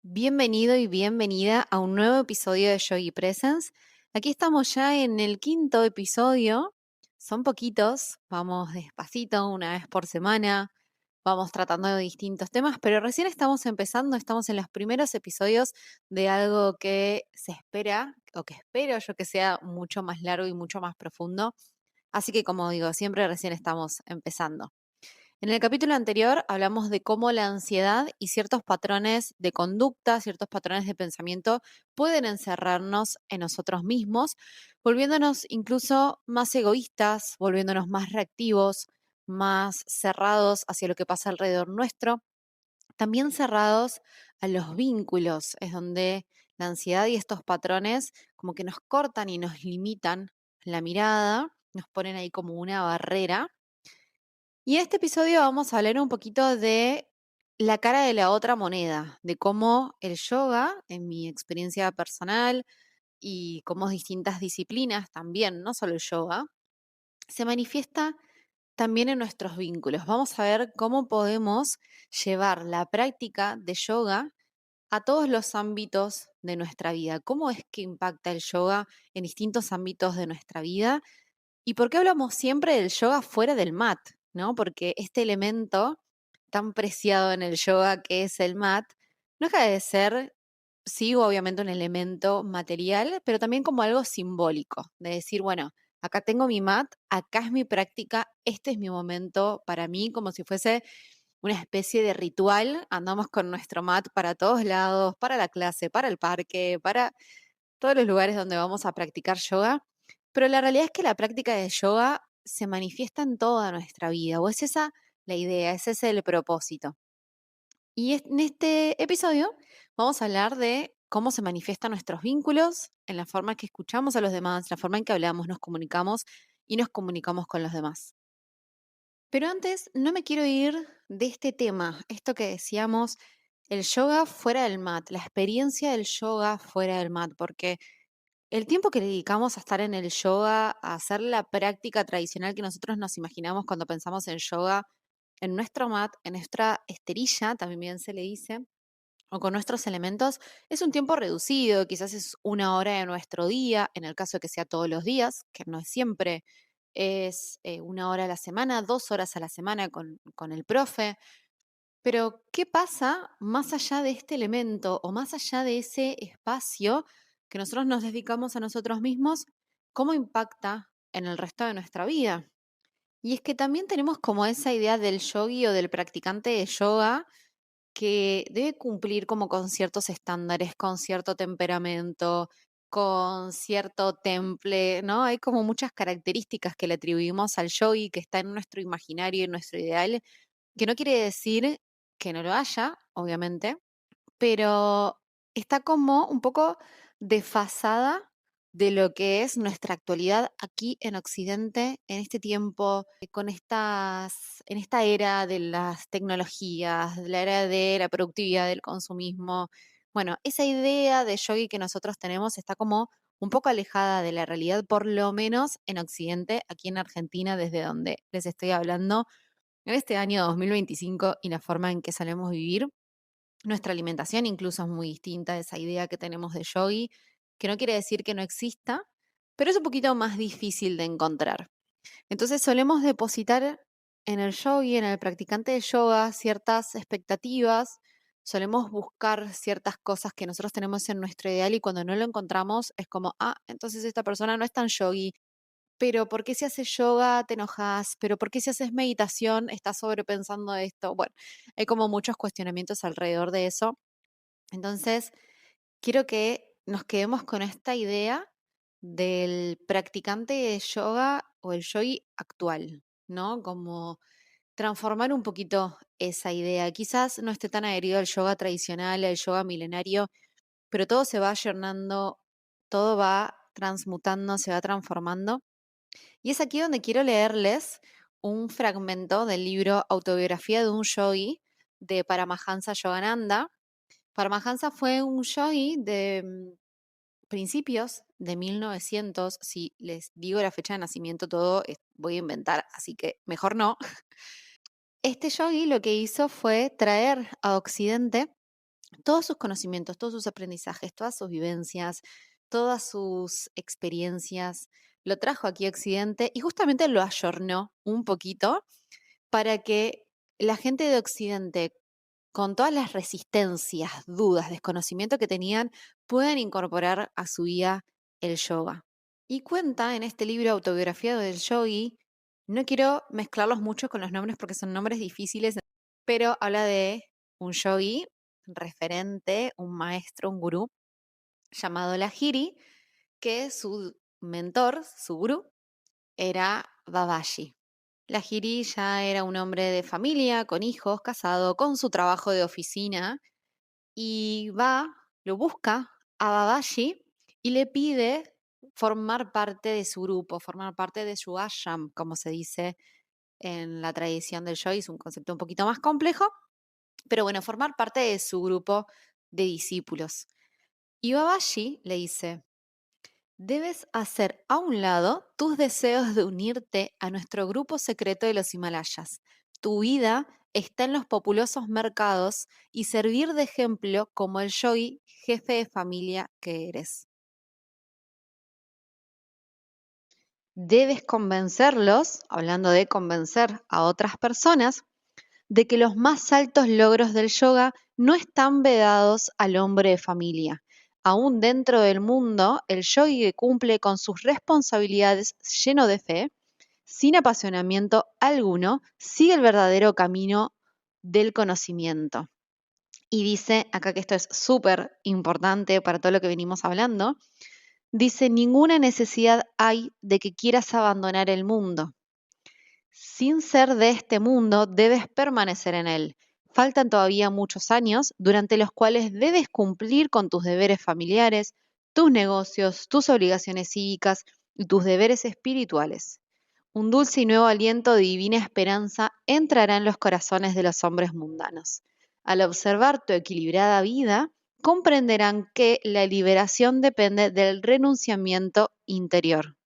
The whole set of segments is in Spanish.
Bienvenido y bienvenida a un nuevo episodio de Yogi Presence. Aquí estamos ya en el quinto episodio. Son poquitos, vamos despacito, una vez por semana, vamos tratando de distintos temas, pero recién estamos empezando, estamos en los primeros episodios de algo que se espera, o que espero yo que sea mucho más largo y mucho más profundo. Así que como digo, siempre recién estamos empezando. En el capítulo anterior hablamos de cómo la ansiedad y ciertos patrones de conducta, ciertos patrones de pensamiento pueden encerrarnos en nosotros mismos, volviéndonos incluso más egoístas, volviéndonos más reactivos, más cerrados hacia lo que pasa alrededor nuestro, también cerrados a los vínculos, es donde la ansiedad y estos patrones como que nos cortan y nos limitan la mirada, nos ponen ahí como una barrera y en este episodio vamos a hablar un poquito de la cara de la otra moneda, de cómo el yoga, en mi experiencia personal y cómo distintas disciplinas también, no solo el yoga, se manifiesta también en nuestros vínculos. Vamos a ver cómo podemos llevar la práctica de yoga a todos los ámbitos de nuestra vida. ¿Cómo es que impacta el yoga en distintos ámbitos de nuestra vida? ¿Y por qué hablamos siempre del yoga fuera del mat? ¿No? Porque este elemento tan preciado en el yoga que es el mat, no deja de ser, sí, obviamente un elemento material, pero también como algo simbólico, de decir, bueno, acá tengo mi mat, acá es mi práctica, este es mi momento para mí, como si fuese una especie de ritual. Andamos con nuestro mat para todos lados, para la clase, para el parque, para todos los lugares donde vamos a practicar yoga, pero la realidad es que la práctica de yoga se manifiesta en toda nuestra vida, o es esa la idea, ese es el propósito. Y en este episodio vamos a hablar de cómo se manifiestan nuestros vínculos, en la forma que escuchamos a los demás, la forma en que hablamos, nos comunicamos y nos comunicamos con los demás. Pero antes, no me quiero ir de este tema, esto que decíamos, el yoga fuera del mat, la experiencia del yoga fuera del mat, porque el tiempo que le dedicamos a estar en el yoga, a hacer la práctica tradicional que nosotros nos imaginamos cuando pensamos en yoga, en nuestro mat, en nuestra esterilla, también bien se le dice, o con nuestros elementos, es un tiempo reducido, quizás es una hora de nuestro día, en el caso de que sea todos los días, que no es siempre, es una hora a la semana, 2 horas a la semana con el profe. Pero, ¿qué pasa más allá de este elemento o más allá de ese espacio que nosotros nos dedicamos a nosotros mismos? ¿Cómo impacta en el resto de nuestra vida? Y es que también tenemos como esa idea del yogi o del practicante de yoga que debe cumplir como con ciertos estándares, con cierto temperamento, con cierto temple, ¿no? Hay como muchas características que le atribuimos al yogi que está en nuestro imaginario y en nuestro ideal, que no quiere decir que no lo haya, obviamente, pero está como un poco desfasada de lo que es nuestra actualidad aquí en Occidente, en este tiempo, con en esta era de las tecnologías, de la era de la productividad, del consumismo. Bueno, esa idea de yogi que nosotros tenemos está como un poco alejada de la realidad, por lo menos en Occidente, aquí en Argentina, desde donde les estoy hablando en este año 2025 y la forma en que solemos vivir. Nuestra alimentación incluso es muy distinta a esa idea que tenemos de yogi, que no quiere decir que no exista, pero es un poquito más difícil de encontrar. Entonces solemos depositar en el yogi, en el practicante de yoga, ciertas expectativas, solemos buscar ciertas cosas que nosotros tenemos en nuestro ideal y cuando no lo encontramos es como, ah, entonces esta persona no es tan yogi, pero ¿por qué si haces yoga te enojas? ¿Pero por qué si haces meditación estás sobrepensando esto? Bueno, hay como muchos cuestionamientos alrededor de eso. Entonces, quiero que nos quedemos con esta idea del practicante de yoga o el yogi actual, ¿no? Como transformar un poquito esa idea. Quizás no esté tan adherido al yoga tradicional, al yoga milenario, pero todo se va ayornando, todo va transmutando, se va transformando. Y es aquí donde quiero leerles un fragmento del libro Autobiografía de un Yogi de Paramahansa Yogananda. Paramahansa fue un yogi de principios de 1900. Si les digo la fecha de nacimiento, todo voy a inventar, así que mejor no. Este yogi lo que hizo fue traer a Occidente todos sus conocimientos, todos sus aprendizajes, todas sus vivencias, todas sus experiencias, lo trajo aquí a Occidente y justamente lo ayornó un poquito para que la gente de Occidente, con todas las resistencias, dudas, desconocimiento que tenían, puedan incorporar a su vida el yoga. Y cuenta en este libro Autobiografía del Yogi, no quiero mezclarlos mucho con los nombres porque son nombres difíciles, pero habla de un yogi referente, un maestro, un gurú llamado Lahiri, que su mentor, su gurú, era Babaji. Lahiri ya era un hombre de familia, con hijos, casado, con su trabajo de oficina, y lo busca a Babaji y le pide formar parte de su grupo, formar parte de su ashram, como se dice en la tradición del yoga. Es un concepto un poquito más complejo, pero bueno, formar parte de su grupo de discípulos. Y Babaji le dice: debes hacer a un lado tus deseos de unirte a nuestro grupo secreto de los Himalayas. Tu vida está en los populosos mercados y servir de ejemplo como el yogi jefe de familia que eres. Debes convencerlos, hablando de convencer a otras personas, de que los más altos logros del yoga no están vedados al hombre de familia. Aún dentro del mundo, el yogi que cumple con sus responsabilidades lleno de fe, sin apasionamiento alguno, sigue el verdadero camino del conocimiento. Y dice, acá que esto es súper importante para todo lo que venimos hablando, dice: ninguna necesidad hay de que quieras abandonar el mundo. Sin ser de este mundo, debes permanecer en él. Faltan todavía muchos años durante los cuales debes cumplir con tus deberes familiares, tus negocios, tus obligaciones cívicas y tus deberes espirituales. Un dulce y nuevo aliento de divina esperanza entrará en los corazones de los hombres mundanos. Al observar tu equilibrada vida, comprenderán que la liberación depende del renunciamiento interior.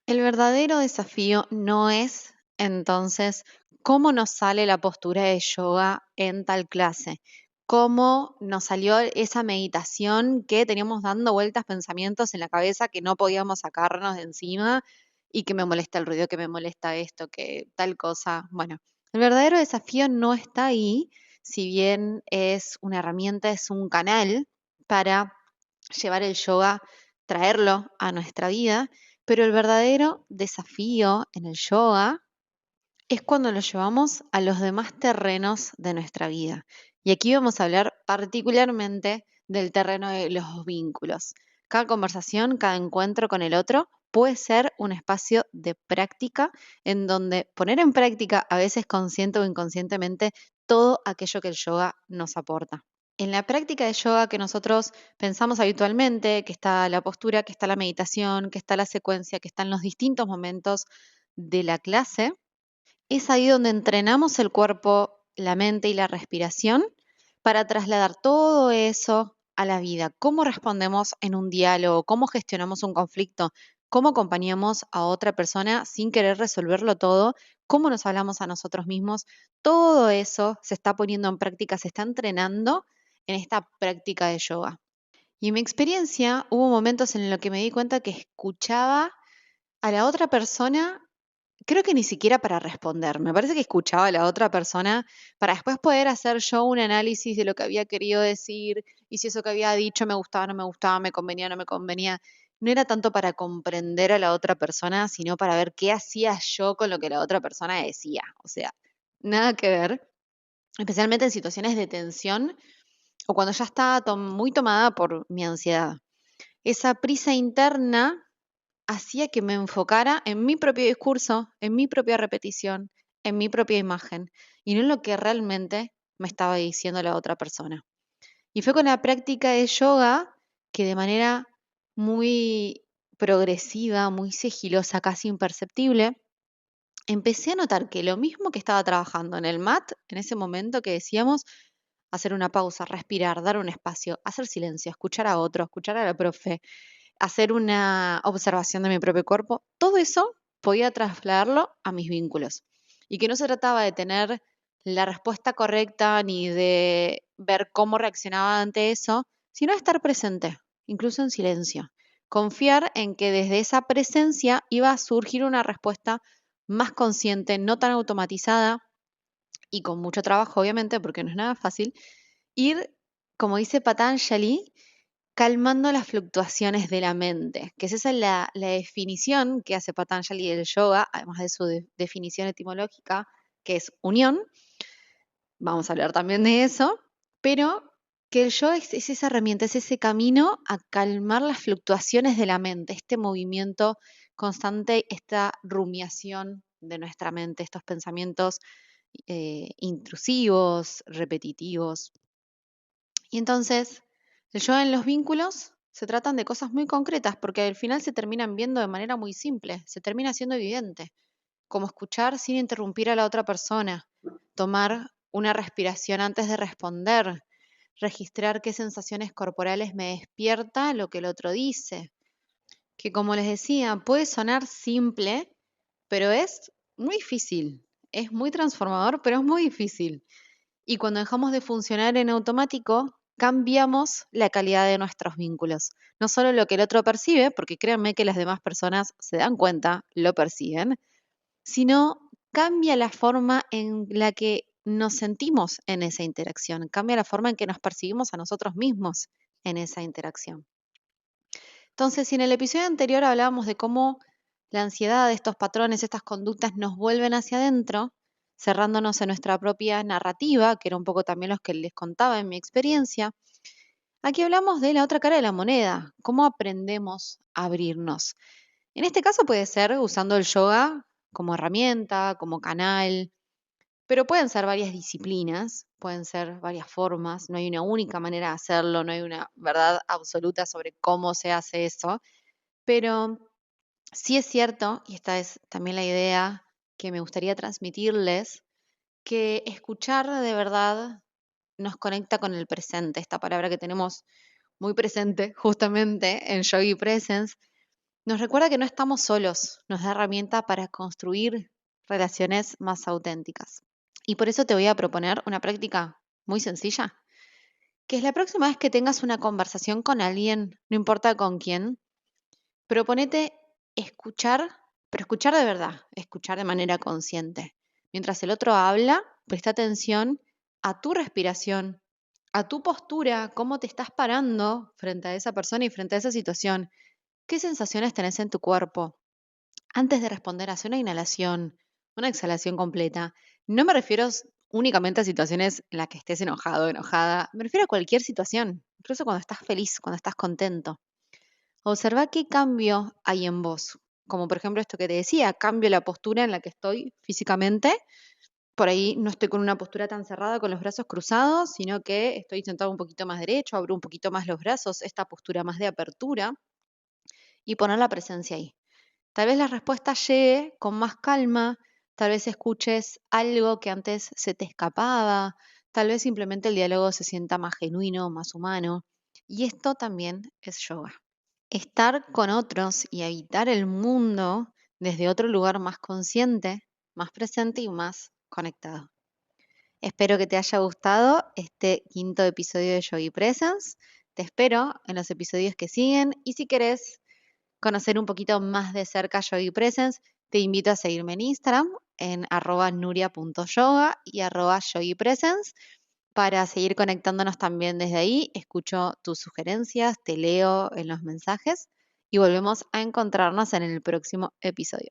El verdadero desafío no es, entonces, cómo nos sale la postura de yoga en tal clase, cómo nos salió esa meditación que teníamos dando vueltas pensamientos en la cabeza que no podíamos sacarnos de encima y que me molesta el ruido, que me molesta esto, que tal cosa. Bueno, el verdadero desafío no está ahí, si bien es una herramienta, es un canal para llevar el yoga, traerlo a nuestra vida, pero el verdadero desafío en el yoga es cuando lo llevamos a los demás terrenos de nuestra vida. Y aquí vamos a hablar particularmente del terreno de los vínculos. Cada conversación, cada encuentro con el otro puede ser un espacio de práctica en donde poner en práctica, a veces consciente o inconscientemente, todo aquello que el yoga nos aporta. En la práctica de yoga que nosotros pensamos habitualmente, que está la postura, que está la meditación, que está la secuencia, que están los distintos momentos de la clase, es ahí donde entrenamos el cuerpo, la mente y la respiración para trasladar todo eso a la vida. Cómo respondemos en un diálogo, cómo gestionamos un conflicto, cómo acompañamos a otra persona sin querer resolverlo todo, cómo nos hablamos a nosotros mismos. Todo eso se está poniendo en práctica, se está entrenando en esta práctica de yoga. Y en mi experiencia hubo momentos en los que me di cuenta que escuchaba a la otra persona. Creo que ni siquiera para responder. Me parece que escuchaba a la otra persona para después poder hacer yo un análisis de lo que había querido decir y si eso que había dicho me gustaba, no me gustaba, me convenía, no me convenía. No era tanto para comprender a la otra persona, sino para ver qué hacía yo con lo que la otra persona decía. O sea, nada que ver, especialmente en situaciones de tensión o cuando ya estaba muy tomada por mi ansiedad. Esa prisa interna hacía que me enfocara en mi propio discurso, en mi propia repetición, en mi propia imagen, y no en lo que realmente me estaba diciendo la otra persona. Y fue con la práctica de yoga que de manera muy progresiva, muy sigilosa, casi imperceptible, empecé a notar que lo mismo que estaba trabajando en el mat, en ese momento que decíamos, hacer una pausa, respirar, dar un espacio, hacer silencio, escuchar a otro, escuchar a la profe, hacer una observación de mi propio cuerpo, todo eso podía trasladarlo a mis vínculos. Y que no se trataba de tener la respuesta correcta ni de ver cómo reaccionaba ante eso, sino estar presente, incluso en silencio. Confiar en que desde esa presencia iba a surgir una respuesta más consciente, no tan automatizada y con mucho trabajo, obviamente, porque no es nada fácil, ir, como dice Patanjali, calmando las fluctuaciones de la mente, que es esa la definición que hace Patanjali del yoga, además de su definición etimológica, que es unión. Vamos a hablar también de eso, pero que el yoga es esa herramienta, es ese camino a calmar las fluctuaciones de la mente, este movimiento constante, esta rumiación de nuestra mente, estos pensamientos intrusivos, repetitivos. Y entonces, el yoga en los vínculos se tratan de cosas muy concretas porque al final se terminan viendo de manera muy simple, se termina siendo evidente, como escuchar sin interrumpir a la otra persona, tomar una respiración antes de responder, registrar qué sensaciones corporales me despierta lo que el otro dice, que como les decía, puede sonar simple, pero es muy difícil, es muy transformador, pero es muy difícil. Y cuando dejamos de funcionar en automático, cambiamos la calidad de nuestros vínculos. No solo lo que el otro percibe, porque créanme que las demás personas se dan cuenta, lo perciben, sino cambia la forma en la que nos sentimos en esa interacción, cambia la forma en que nos percibimos a nosotros mismos en esa interacción. Entonces, si en el episodio anterior hablábamos de cómo la ansiedad, estos patrones, estas conductas nos vuelven hacia adentro, cerrándonos en nuestra propia narrativa, que era un poco también los que les contaba en mi experiencia, aquí hablamos de la otra cara de la moneda, cómo aprendemos a abrirnos. En este caso puede ser usando el yoga como herramienta, como canal, pero pueden ser varias disciplinas, pueden ser varias formas, no hay una única manera de hacerlo, no hay una verdad absoluta sobre cómo se hace eso, pero sí es cierto, y esta es también la idea que me gustaría transmitirles, que escuchar de verdad nos conecta con el presente, esta palabra que tenemos muy presente justamente en Yogi Presence, nos recuerda que no estamos solos, nos da herramienta para construir relaciones más auténticas. Y por eso te voy a proponer una práctica muy sencilla, que es la próxima vez que tengas una conversación con alguien, no importa con quién, proponete escuchar, pero escuchar de verdad, escuchar de manera consciente. Mientras el otro habla, presta atención a tu respiración, a tu postura, cómo te estás parando frente a esa persona y frente a esa situación. ¿Qué sensaciones tenés en tu cuerpo? Antes de responder, hace una inhalación, una exhalación completa. No me refiero únicamente a situaciones en las que estés enojado o enojada. Me refiero a cualquier situación, incluso cuando estás feliz, cuando estás contento. Observa qué cambio hay en vos. Como por ejemplo esto que te decía, cambio la postura en la que estoy físicamente. Por ahí no estoy con una postura tan cerrada con los brazos cruzados, sino que estoy sentado un poquito más derecho, abro un poquito más los brazos, esta postura más de apertura y poner la presencia ahí. Tal vez la respuesta llegue con más calma, tal vez escuches algo que antes se te escapaba, tal vez simplemente el diálogo se sienta más genuino, más humano. Y esto también es yoga. Estar con otros y habitar el mundo desde otro lugar más consciente, más presente y más conectado. Espero que te haya gustado este quinto episodio de Yogi Presence. Te espero en los episodios que siguen y si querés conocer un poquito más de cerca Yogi Presence, te invito a seguirme en Instagram en @nuria.yoga y @yogipresence para seguir conectándonos también desde ahí. Escucho tus sugerencias, te leo en los mensajes y volvemos a encontrarnos en el próximo episodio.